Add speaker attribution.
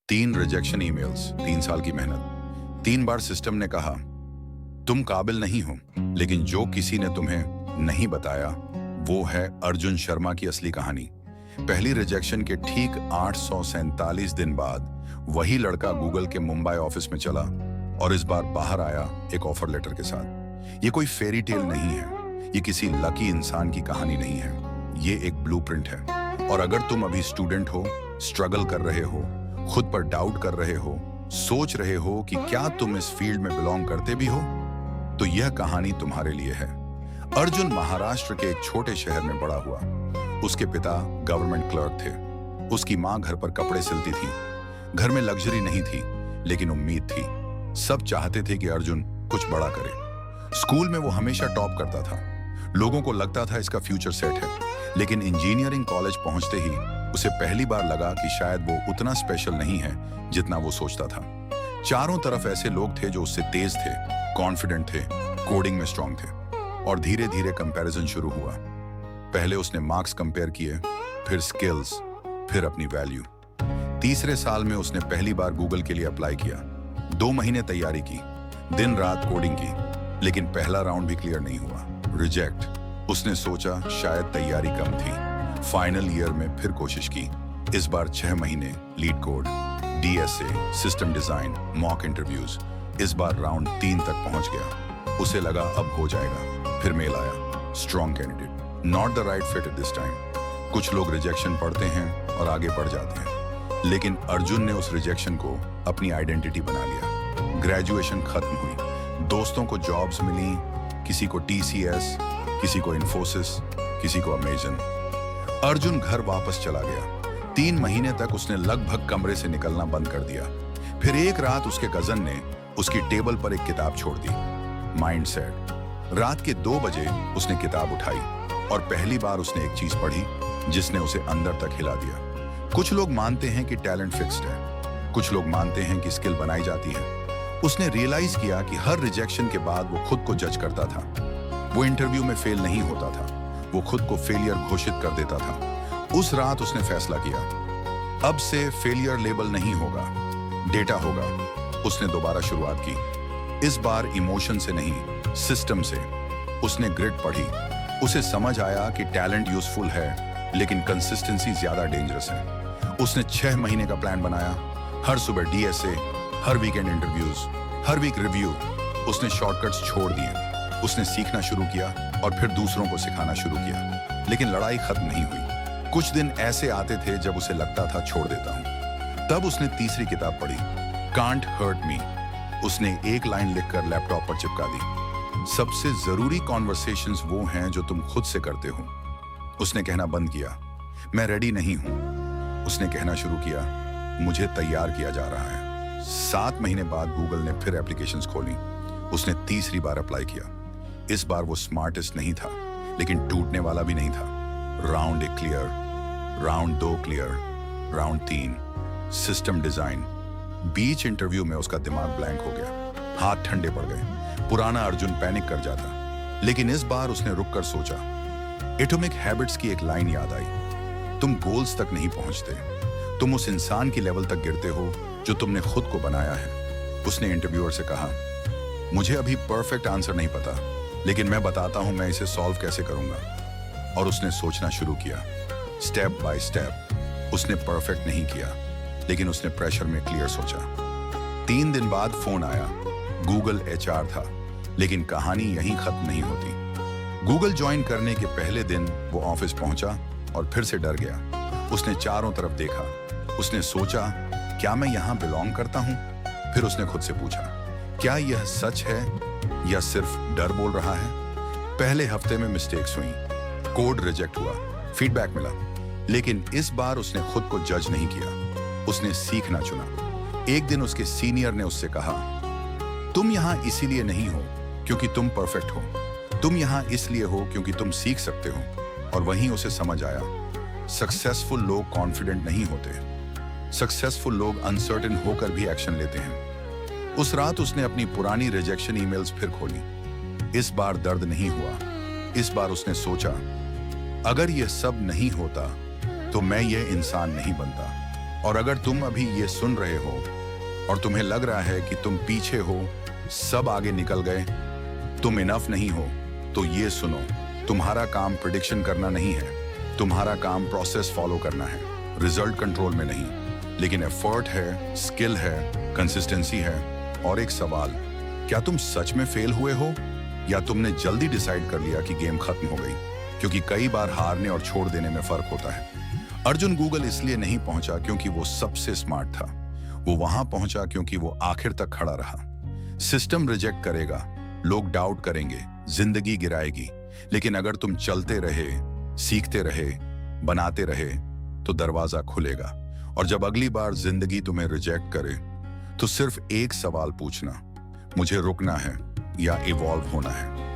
Speaker 1: 3 rejection emails, 3 साल की मेहनत। 3 बार सिस्टम ने कहा तुम काबिल नहीं हो, लेकिन जो किसी ने तुम्हें नहीं बताया वो है अर्जुन शर्मा की असली कहानी। पहली रिजेक्शन के ठीक 847 दिन बाद वही लड़का गूगल के मुंबई ऑफिस में चला और इस बार बाहर आया एक ऑफर लेटर के साथ। ये कोई फेरी टेल नहीं है, ये किसी लकी इंसान की कहानी नहीं है, ये एक ब्लूप्रिंट है। और अगर तुम अभी स्टूडेंट हो, स्ट्रगल कर रहे हो, खुद पर डाउट कर रहे हो, सोच रहे हो कि क्या तुम इस फील्ड में बिलोंग करते भी हो, तो यह कहानी तुम्हारे लिए है। अर्जुन महाराष्ट्र के एक छोटे शहर में बड़ा हुआ। उसके पिता गवर्नमेंट क्लर्क थे, उसकी माँ घर पर कपड़े सिलती थी। घर में लग्जरी नहीं थी, लेकिन उम्मीद थी। सब चाहते थे कि अर्जुन कुछ बड़ा करे। स्कूल में वो हमेशा टॉप करता था, लोगों को लगता था इसका फ्यूचर सेट है। लेकिन इंजीनियरिंग कॉलेज पहुंचते ही उसे पहली बार लगा कि शायद वो उतना स्पेशल नहीं है जितना वो सोचता था। चारों तरफ ऐसे लोग थे जो उससे तेज थे, कॉन्फिडेंट थे, कोडिंग में स्ट्रांग थे, और धीरे धीरे कंपैरिजन शुरू हुआ। पहले उसने मार्क्स कंपेयर किए, फिर स्किल्स, फिर अपनी वैल्यू। तीसरे साल में उसने पहली बार गूगल के लिए अप्लाई किया। 2 महीने तैयारी की, दिन रात कोडिंग की, लेकिन पहला राउंड भी क्लियर नहीं हुआ। रिजेक्ट। उसने सोचा शायद तैयारी कम थी। फाइनल ईयर में फिर कोशिश की। इस बार 6 महीने, leet code, DSA, system design, mock interviews. इस बार राउंड 3 तक पहुंच गया। उसे लगा अब हो जाएगा। फिर मेल आया, strong candidate, not the right fit at this time. कुछ लोग रिजेक्शन पढ़ते हैं और आगे बढ़ जाते हैं, लेकिन अर्जुन ने उस रिजेक्शन को अपनी आइडेंटिटी बना लिया। ग्रेजुएशन खत्म हुई, दोस्तों को जॉब्स मिली, किसी को TCS, किसी को इन्फोसिस, किसी को अमेजन। अर्जुन घर वापस चला गया। 3 महीने तक उसने लगभग कमरे से निकलना बंद कर दिया। फिर एक रात उसके कजन ने उसकी टेबल पर एक किताब छोड़ दी, माइंडसेट। रात के 2 बजे उसने किताब उठाई और पहली बार उसने एक चीज पढ़ी जिसने उसे अंदर तक हिला दिया। कुछ लोग मानते हैं कि टैलेंट फिक्स्ड है, कुछ लोग मानते हैं कि स्किल बनाई जाती है। उसने रियलाइज किया कि हर रिजेक्शन के बाद वो खुद को जज करता था। वो इंटरव्यू में फेल नहीं होता था, वो खुद को फेलियर घोषित कर देता था। उस रात उसने फैसला किया, अब से फेलियर लेबल नहीं होगा, डेटा होगा। उसने दोबारा शुरुआत की, इस बार इमोशन से नहीं, सिस्टम से। उसने ग्रिड पढ़ी। उसे समझ आया कि टैलेंट यूजफुल है, लेकिन कंसिस्टेंसी ज्यादा डेंजरस है। उसने 6 महीने का प्लान बनाया, हर सुबह DSA, हर वीकेंड इंटरव्यूज, हर वीक रिव्यू। उसने शॉर्टकट्स छोड़ दिए। उसने सीखना शुरू किया और फिर दूसरों को सिखाना शुरू किया, लेकिन लड़ाई खत्म नहीं हुई। कुछ दिन ऐसे आते थे जब उसे लगता था छोड़ देता हूं। तब उसने तीसरी किताब पढ़ी, कांट हर्ट मी। उसने एक लाइन लिखकर लैपटॉप पर चिपका दी, सबसे जरूरी कॉन्वर्सेशंस वो हैं जो तुम खुद से करते हो। उसने कहना बंद किया, मैं रेडी नहीं हूं। उसने कहना शुरू किया, मुझे तैयार किया जा रहा है। 7 महीने बाद गूगल ने फिर एप्लीकेशंस खोली। उसने तीसरी बार अप्लाई किया। इस बार वो स्मार्टेस्ट नहीं था, लेकिन टूटने वाला भी नहीं था। Round 1 clear, round 2 clear, round 3 system design. बीच इंटरव्यू में उसका दिमाग ब्लैंक हो गया, हाथ ठंडे पड़ गए। पुराना अर्जुन पैनिक कर जाता, लेकिन इस बार उसने रुककर सोचा। एटॉमिक हैबिट्स की एक लाइन याद आई, तुम गोल्स तक नहीं पहुंचते, तुम उस इंसान की लेवल तक गिरते हो जो तुमने खुद को बनाया है। उसने इंटरव्यूअर से कहा, मुझे अभी परफेक्ट आंसर नहीं पता, लेकिन मैं बताता हूं मैं इसे सॉल्व कैसे करूंगा। और उसने सोचना शुरू किया, स्टेप बाय स्टेप। उसने परफेक्ट नहीं किया, लेकिन उसने प्रेशर में क्लियर सोचा। 3 दिन बाद फोन आया, गूगल HR था, लेकिन कहानी यहीं खत्म नहीं होती। गूगल ज्वाइन करने के पहले दिन वो ऑफिस पहुंचा और फिर से डर गया। उसने चारों तरफ देखा। उसने सोचा, क्या मैं यहां बिलोंग करता हूं? फिर उसने खुद से पूछा, क्या यह सच है या सिर्फ डर बोल रहा है? पहले हफ्ते में मिस्टेक्स हुई, कोड रिजेक्ट हुआ, फीडबैक मिला, लेकिन इस बार उसने खुद को जज नहीं किया। उसने सीखना चुना। एक दिन उसके सीनियर ने उससे कहा, तुम यहां इसीलिए नहीं हो क्योंकि तुम परफेक्ट हो, तुम यहां इसलिए हो क्योंकि तुम सीख सकते हो। और वहीं उसे समझ आया, सक्सेसफुल लोग कॉन्फिडेंट नहीं होते, सक्सेसफुल लोग अनसर्टेन होकर भी एक्शन लेते हैं। उस रात उसने अपनी पुरानी रिजेक्शन ईमेल्स फिर खोली। इस बार दर्द नहीं हुआ। इस बार उसने सोचा, अगर यह सब नहीं होता तो मैं यह इंसान नहीं बनता। और अगर तुम अभी ये सुन रहे हो और तुम्हें लग रहा है कि तुम पीछे हो, सब आगे निकल गए, तुम इनफ नहीं हो, तो ये सुनो, तुम्हारा काम प्रिडिक्शन करना नहीं है, तुम्हारा काम प्रोसेस फॉलो करना है, रिजल्ट कंट्रोल में नहीं। लेकिन एफर्ट है, स्किल है, कंसिस्टेंसी है। और एक सवाल, क्या तुम सच में फेल हुए हो या तुमने जल्दी डिसाइड कर लिया कि गेम खत्म हो गई? क्योंकि कई बार हारने और छोड़ देने में फर्क होता है। अर्जुन गूगल इसलिए नहीं पहुंचा क्योंकि वो सबसे स्मार्ट था, वो वहां पहुंचा क्योंकि वो आखिर तक खड़ा रहा। सिस्टम रिजेक्ट करेगा, लोग डाउट करेंगे, जिंदगी गिराएगी, लेकिन अगर तुम चलते रहे, सीखते रहे, बनाते रहे, तो दरवाजा खुलेगा। और जब अगली बार जिंदगी तुम्हें रिजेक्ट करे, तो सिर्फ एक सवाल पूछना, मुझे रुकना है या इवॉल्व होना है।